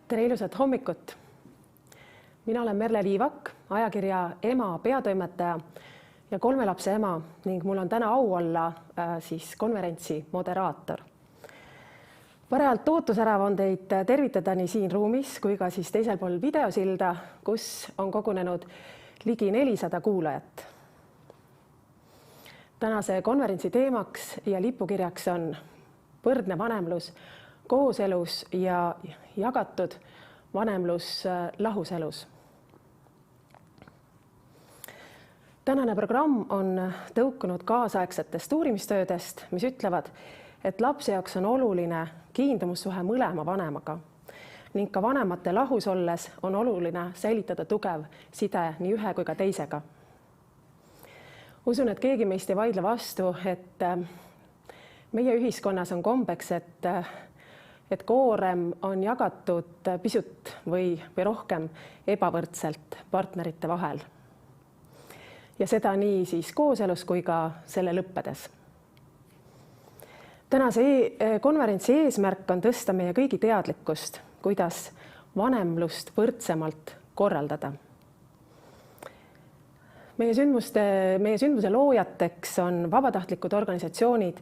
Tere ilusat hommikut! Mina olen Merle Liivak, ajakirja Ema peatoimetaja ja 3 lapse ema ning mul on täna au olla konverentsi moderaator. Parajalt ootusärav on teid tervitada nii siin ruumis kui ka teisel pool videosilda, kus on kogunenud ligi 400 kuulajat. Tänase konverentsi teemaks ja lipukirjaks on võrdne vanemlus kooselus ja jagatud vanemlus lahuselus. Tänane programm on tõukunud kaasaegsetest uurimistöödest, mis ütlevad, et lapse jaoks on oluline kiindumussuhe mõlema vanemaga ning ka vanemate lahus olles on oluline säilitada tugev side nii ühe kui ka teisega. Usun, et keegi meist ei vaidle vastu, et meie ühiskonnas on kombeks, et koorem on jagatud pisut või rohkem ebavõrdselt partnerite vahel. Ja seda nii kooselus kui ka selle lõppedes. Tänase konverentsi eesmärk on tõsta meie kõigi teadlikkust, kuidas vanemlust võrdsemalt korraldada. Meie sündmuse loojateks on vabatahtlikud organisatsioonid,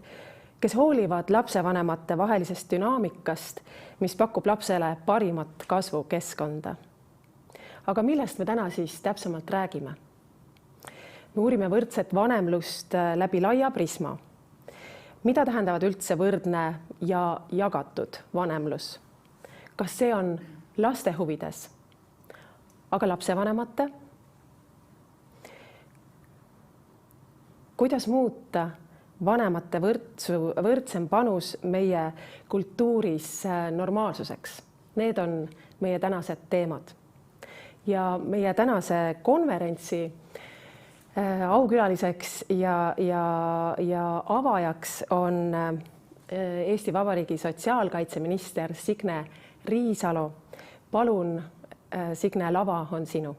kes hoolivad lapsevanemate vahelisest dünaamikast, mis pakub lapsele parimat kasvukeskkonda. Aga millest me täna täpsemalt räägime? Me uurime võrdset vanemlust läbi laia prisma. Mida tähendavad üldse võrdne ja jagatud vanemlus? Kas see on laste huvides? Aga lapsevanemate? Kuidas muuta vanemate võrdsem panus meie kultuuris normaalsuseks? Need on meie tänased teemad. Ja meie tänase konverentsi aukülaliseks ja avajaks on Eesti Vabariigi sotsiaalkaitseminister Signe Riisalo. Palun, Signe, lava on sinu.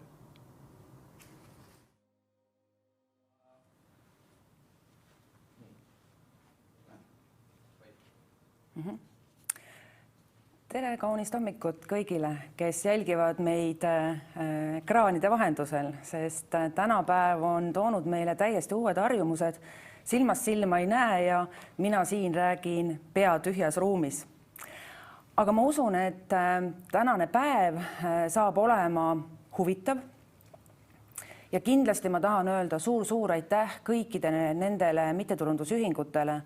Tere kaunist hommikut kõigile, kes jälgivad meid ekraanide vahendusel, sest tänapäev on toonud meile täiesti uued harjumused. Silmast silma ei näe ja mina siin räägin pea tühjas ruumis. Aga ma usun, et tänane päev saab olema huvitav. Ja kindlasti ma tahan öelda suur aitäh kõikidele nendele mittetulundusühingutele,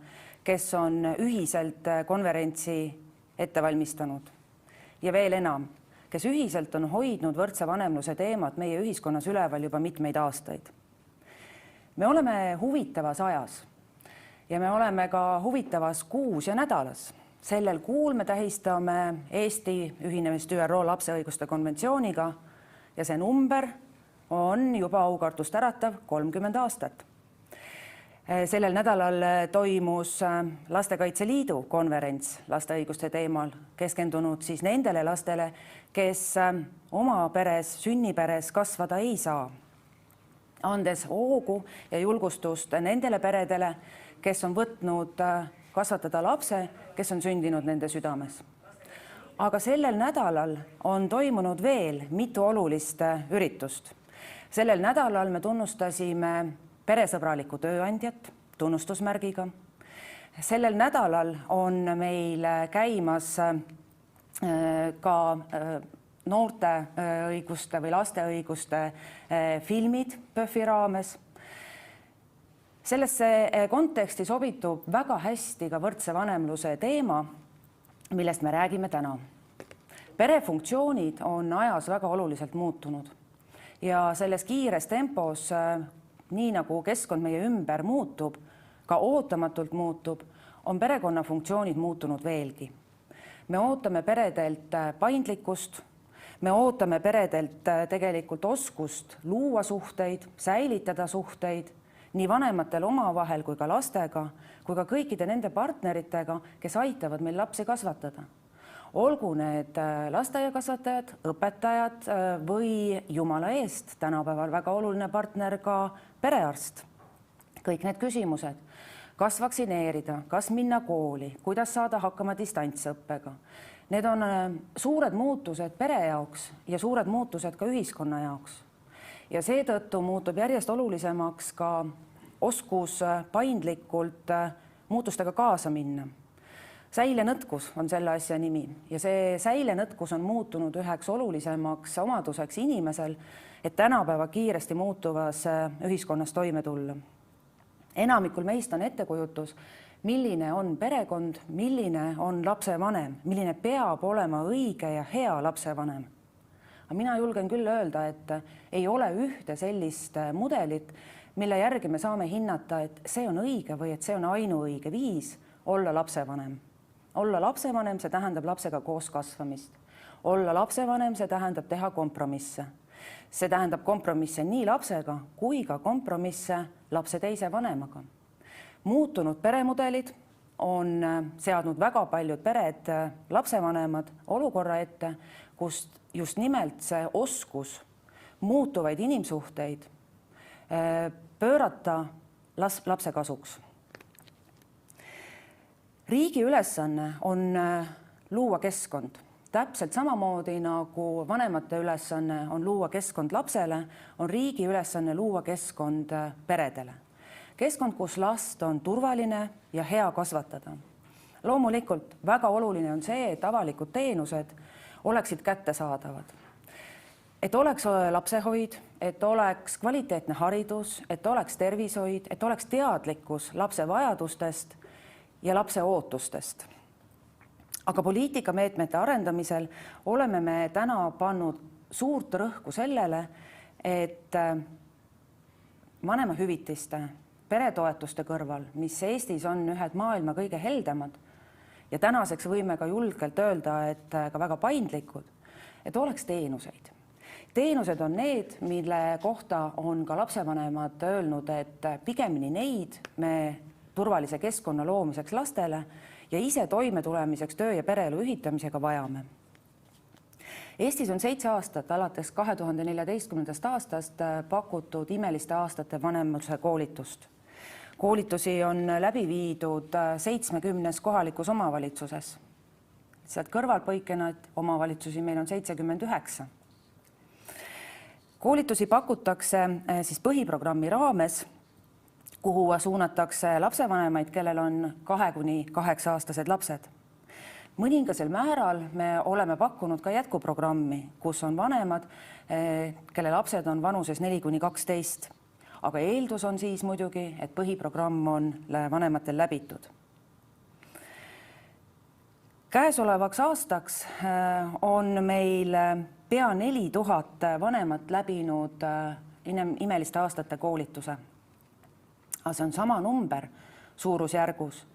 kes on ühiselt konverentsi ette valmistanud. Ja veel enam, kes ühiselt on hoidnud võrdse vanemluse teemat meie ühiskonnas üleval juba mitmeid aastaid. Me oleme huvitavas ajas ja me oleme ka huvitavas kuus ja nädalas. Sellel kuul me tähistame Eesti ühinemist ÜRO lapse õiguste konventsiooniga ja see number on juba aukartust äratav 30 aastat. Sellel nädalal toimus Lastekaitse Liidu konverents laste õiguste teemal, keskendunud nendele lastele, kes oma peres, sünniperes kasvada ei saa, andes hoogu ja julgustust nendele peredele, kes on võtnud kasvatada lapse, kes on sündinud nende südames. Aga sellel nädalal on toimunud veel mitu olulist üritust. Sellel nädalal me tunnustasime peresõbralikku tööandjat tunnustusmärgiga. Sellel nädalal on meil käimas ka noorte õiguste või laste õiguste filmid PÖFFi raames. Sellesse konteksti sobitub väga hästi ka võrdse vanemluse teema, millest me räägime täna. Perefunktsioonid on ajas väga oluliselt muutunud ja selles kiires tempos, nii nagu keskkond meie ümber muutub, ka ootamatult muutub, on perekonna funktsioonid muutunud veelgi. Me ootame peredelt paindlikkust, me ootame peredelt tegelikult oskust luua suhteid, säilitada suhteid, nii vanematel omavahel kui ka lastega, kui ka kõikide nende partneritega, kes aitavad meil lapsi kasvatada. Olgu need lasteaiakasvatajad, õpetajad või jumala eest tänapäeval väga oluline partner ka perearst. Kõik need küsimused. kas vaktsineerida, kas minna kooli, kuidas saada hakkama distantsõppega. Need on suured muutused pere jaoks ja suured muutused ka ühiskonna jaoks. Ja seetõttu muutub järjest olulisemaks ka oskus paindlikult muutustega kaasa minna. Säilenõtkus on selle asja nimi ja see säilenõtkus on muutunud üheks olulisemaks omaduseks inimesel, et tänapäeva kiiresti muutuvas ühiskonnas toime tulla. Enamikul meist on ettekujutus, milline on perekond, milline on lapsevanem, milline peab olema õige ja hea lapsevanem. Aga mina julgen küll öelda, et ei ole ühte sellist mudelit, mille järgi me saame hinnata, et see on õige või et see on ainuõige viis olla lapsevanem. Olla lapsevanem, see tähendab lapsega koos kasvamist. Olla lapsevanem, see tähendab teha kompromisse. See tähendab kompromisse nii lapsega kui ka kompromisse lapse teise vanemaga. Muutunud peremudelid on seadnud väga paljud pered, lapsevanemad olukorra ette, kust just nimelt see oskus muutuvaid inimsuhteid pöörata lapse kasuks. Riigi ülesanne on luua keskkond. Täpselt samamoodi nagu vanemate ülesanne on luua keskkond lapsele, on riigi ülesanne luua keskkond peredele. Keskkond, kus last on turvaline ja hea kasvatada. Loomulikult väga oluline on see, et avalikud teenused oleksid kättesaadavad. Et oleks lapsehoid, et oleks kvaliteetne haridus, et oleks tervishoid, et oleks teadlikkus lapse vajadustest ja lapse ootustest. Aga poliitikameetmete arendamisel oleme me täna pannud suurt rõhku sellele, et vanemahüvitiste, peretoetuste kõrval, mis Eestis on ühed maailma kõige heldemad ja tänaseks võime ka julgelt öelda, et ka väga paindlikud, et oleks teenuseid. Teenused on need, mille kohta on ka lapsevanemad öelnud, et pigemini neid me turvalise keskkonna loomiseks lastele ja ise toime tulemiseks töö ja pereelu ühitamisega vajame. Eestis on 7 aastat alates 2014. aastast pakutud imeliste aastate vanemluse koolitust. Koolitusi on läbi viidud 70 kohalikus omavalitsuses. Sealt kõrvalpõikena, et omavalitsusi meil on 79. Koolitusi pakutakse siis põhiprogrammi raames, kuhu suunatakse lapsevanemaid, kellel on 2–8-aastased lapsed. Mõningasel määral me oleme pakkunud ka jätkuprogrammi, kus on vanemad, kelle lapsed on vanuses 4–12. Aga eeldus on siis muidugi, et põhiprogramm on vanematel läbitud. Käesolevaks aastaks on meil pea 4000 vanemat läbinud imeliste aastate koolituse. Aga see on sama number suurusjärgus,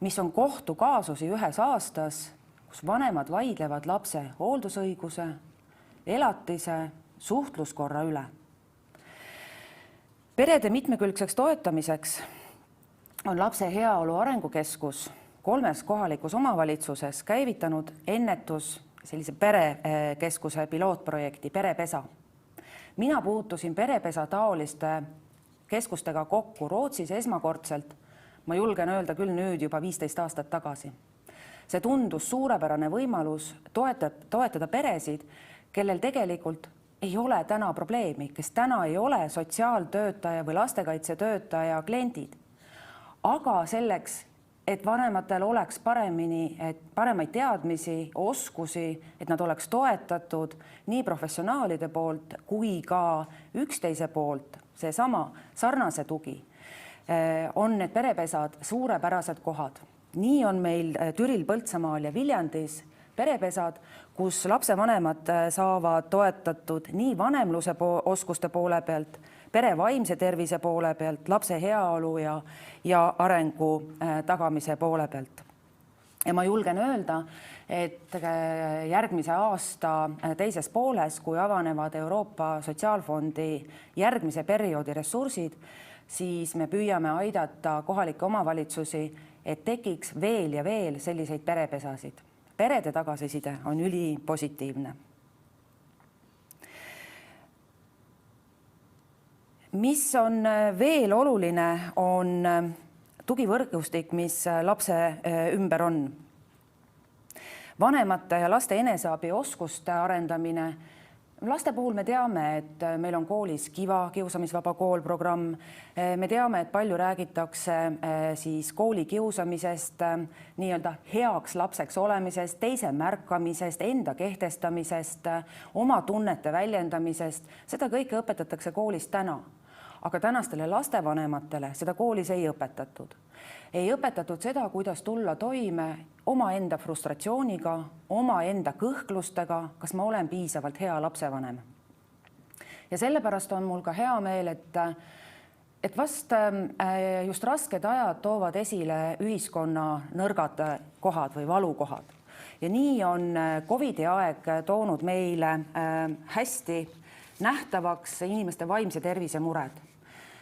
mis on kohtukaasusi ühes aastas, kus vanemad vaidlevad lapse hooldusõiguse, elatise, suhtluskorra üle. Perede mitmekülgseks toetamiseks on Lapse Heaolu Arengukeskus 3 kohalikus omavalitsuses käivitanud ennetus sellise perekeskuse pilootprojekti Perepesa. Mina puutusin Perepesa taoliste keskustega kokku Rootsis esmakordselt, ma julgen öelda küll nüüd juba 15 aastat tagasi. See tundus suurepärane võimalus toetada peresid, kellel tegelikult ei ole täna probleemi, kes täna ei ole sotsiaaltöötaja või lastekaitsetöötaja kliendid. Aga selleks, et vanematel oleks paremaid teadmisi, oskusi, et nad oleks toetatud nii professionaalide poolt kui ka üksteise poolt, seesama sarnase tugi, on need perepesad suurepärased kohad. Nii on meil Türil, Põltsamaal ja Viljandis perepesad, kus lapsevanemad saavad toetatud nii vanemluse oskuste poole pealt, pere vaimse tervise poole pealt, lapse heaolu ja arengu tagamise poole pealt. Ja ma julgen öelda, et järgmise aasta teises pooles, kui avanevad Euroopa Sotsiaalfondi järgmise perioodi ressursid, siis me püüame aidata kohalikke omavalitsusi, et tekiks veel ja veel selliseid perepesasid. Perede tagasiside on ülipositiivne. Mis on veel oluline, on tugivõrgustik, mis lapse ümber on. Vanemate ja laste eneseabioskuste arendamine. Laste puhul me teame, et meil on koolis KIVA, kiusamisvaba kool programm. Me teame, et palju räägitakse siis kooli kiusamisest, nii-öelda heaks lapseks olemisest, teise märkamisest, enda kehtestamisest, oma tunnete väljendamisest. Seda kõike õpetatakse koolis täna. Aga tänastele lastevanematele seda koolis ei õpetatud. Ei õpetatud seda, kuidas tulla toime omaenda frustratsiooniga, omaenda kõhklustega, kas ma olen piisavalt hea lapsevanem. Ja sellepärast on mul ka hea meel, et vast just rasked ajad toovad esile ühiskonna nõrgad kohad või valukohad. Ja nii on COVID-i aeg toonud meile hästi nähtavaks inimeste vaimse tervise mured.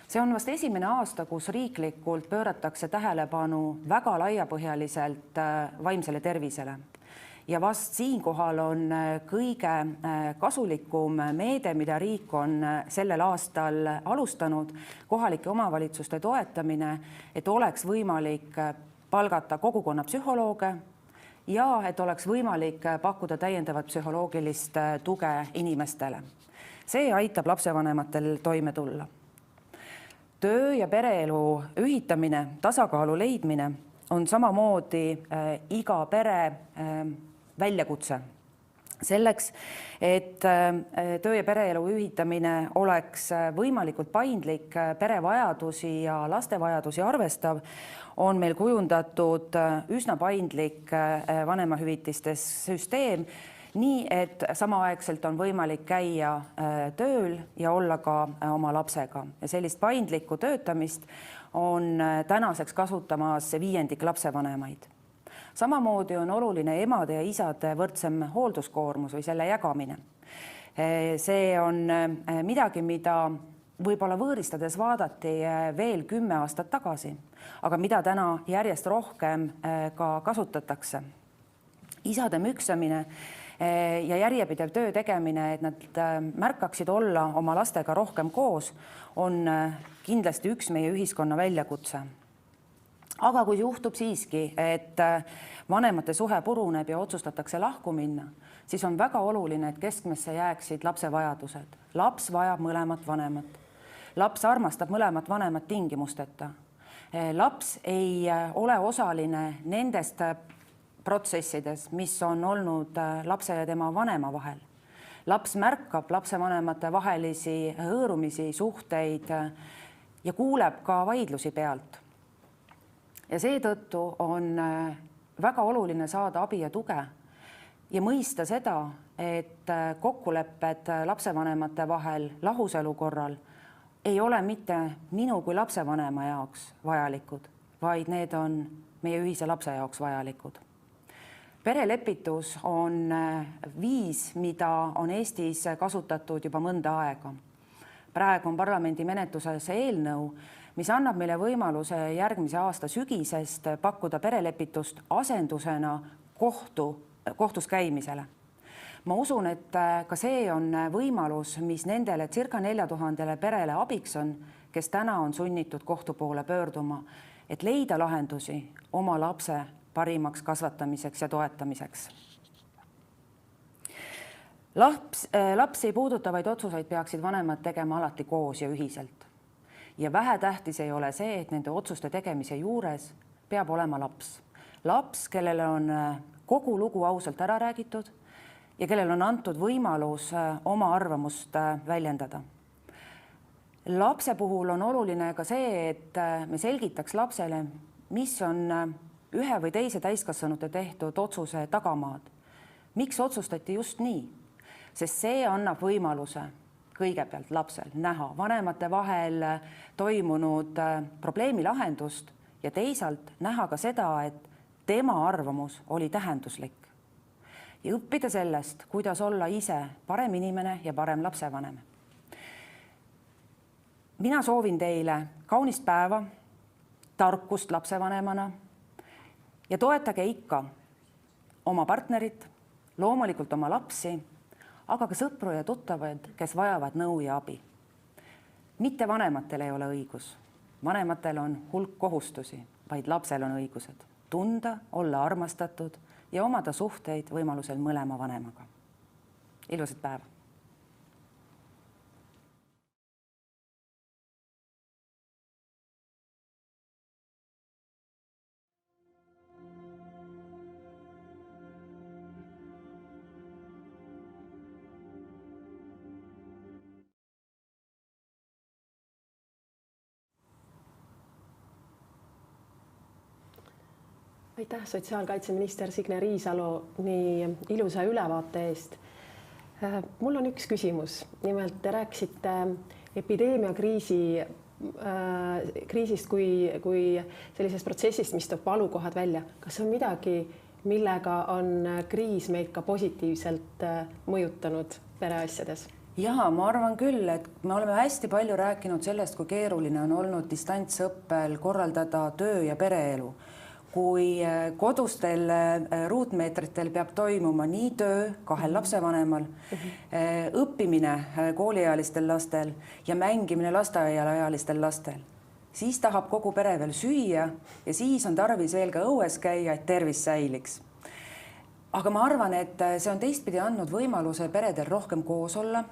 See on vast esimene aasta, kus riiklikult pööratakse tähelepanu väga laiapõhjaliselt vaimsele tervisele. Ja vast siinkohal on kõige kasulikum meede, mida riik on sellel aastal alustanud, kohalike omavalitsuste toetamine, et oleks võimalik palgata kogukonna psühholooge ja et oleks võimalik pakkuda täiendavat psühholoogilist tuge inimestele. See aitab lapsevanematel toime tulla. Töö ja pereelu ühitamine, tasakaalu leidmine on samamoodi iga pere väljakutse. Selleks, et töö ja pereelu ühitamine oleks võimalikult paindlik, pere vajadusi ja laste vajadusi arvestav, on meil kujundatud üsna paindlik vanemahüvitiste süsteem, nii et samaaegselt on võimalik käia tööl ja olla ka oma lapsega. Ja sellist paindlikku töötamist on tänaseks kasutamas 1/5 lapsevanemaid. Samamoodi on oluline emade ja isade võrdsem hoolduskoormus või selle jagamine. See on midagi, mida võib-olla võõristades vaadati veel 10 aastat tagasi, aga mida täna järjest rohkem ka kasutatakse. Isade müksamine ja järjepidev töö tegemine, et nad märkaksid olla oma lastega rohkem koos, on kindlasti üks meie ühiskonna väljakutse. Aga kui juhtub siiski, et vanemate suhe puruneb ja otsustatakse lahku minna, siis on väga oluline, et keskmesse jääksid lapse vajadused. Laps vajab mõlemat vanemat. Laps armastab mõlemat vanemat tingimusteta. Laps ei ole osaline nendest protsessides, mis on olnud lapse ja tema vanema vahel. Laps märkab lapsevanemate vahelisi hõõrumisi, suhteid ja kuuleb ka vaidlusi pealt. Ja seetõttu on väga oluline saada abi ja tuge ja mõista seda, et kokkulepped lapsevanemate vahel lahuselu korral ei ole mitte minu kui lapsevanema jaoks vajalikud, vaid need on meie ühise lapse jaoks vajalikud. Perelepitus on viis, mida on Eestis kasutatud juba mõnda aega. Praegu on parlamendi menetluses eelnõu, mis annab meile võimaluse järgmise aasta sügisest pakkuda perelepitust asendusena kohtus käimisele. Ma usun, et ka see on võimalus, mis nendele circa 4000 perele abiks on, kes täna on sunnitud kohtu poole pöörduma, et leida lahendusi oma lapse parimaks kasvatamiseks ja toetamiseks. Lapsi puudutavaid otsuseid peaksid vanemad tegema alati koos ja ühiselt. Ja vähetähtis ei ole see, et nende otsuste tegemise juures peab olema laps. Laps, kellele on kogu lugu ausalt ära räägitud ja kellel on antud võimalus oma arvamust väljendada. Lapse puhul on oluline ka see, et me selgitaks lapsele, mis on ühe või teise täiskasvanute tehtud otsuse tagamaad. Miks otsustati just nii? Sest see annab võimaluse kõigepealt lapsel näha vanemate vahel toimunud probleemi lahendust ja teisalt näha ka seda, et tema arvamus oli tähenduslik. Ja õppida sellest, kuidas olla ise parem inimene ja parem lapsevanem. Mina soovin teile kaunist päeva, tarkust lapsevanemana ja toetage ikka oma partnerit, loomulikult oma lapsi, aga ka sõpru ja tuttavaid, kes vajavad nõu ja abi. Mitte vanematel ei ole õigus. Vanematel on hulk kohustusi, vaid lapsel on õigused tunda, olla armastatud ja omada suhteid võimalusel mõlema vanemaga. Ilusat päeva! Aitäh sotsiaalkaitseminister Signe Riisalo nii ilusa ülevaate eest. Mul on üks küsimus. Nimelt te rääkisite epideemiakriisist kui sellisest protsessist, mis toob valukohad välja. Kas on midagi, millega on kriis meid ka positiivselt mõjutanud pereasjades? Jaa, ma arvan küll, et me oleme hästi palju rääkinud sellest, kui keeruline on olnud distantsõppel korraldada töö- ja pereelu. Kui kodustel ruutmeetritel peab toimuma nii töö kahel lapsevanemal, õppimine kooliealistel lastel ja mängimine lasteaiaealistel lastel, siis tahab kogu pere veel süüa ja siis on tarvis veel ka õues käia, et tervis säiliks. Aga ma arvan, et see on teistpidi andnud võimaluse peredel rohkem koos olla,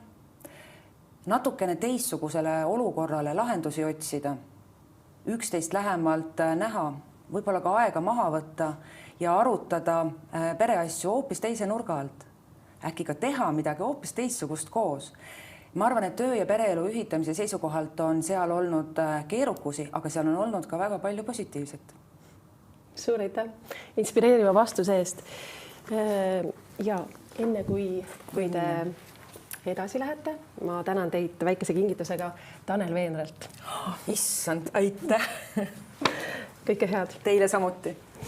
natukene teistsugusele olukorrale lahendusi otsida, üksteist lähemalt näha, võib-olla ka aega maha võtta ja arutada pereasju hoopis teise nurga alt. Äkki ka teha midagi hoopis teistsugust koos. Ma arvan, et töö- ja pereelu ühitamise seisukohalt on seal olnud keerukusi, aga seal on olnud ka väga palju positiivset. Suur aitäh inspireeriva vastuse eest. Ja enne kui te edasi lähete, ma tänan teid väikese kingitusega Tanel Veenrelt. Issand, aitäh! Kõike head. Teile samuti.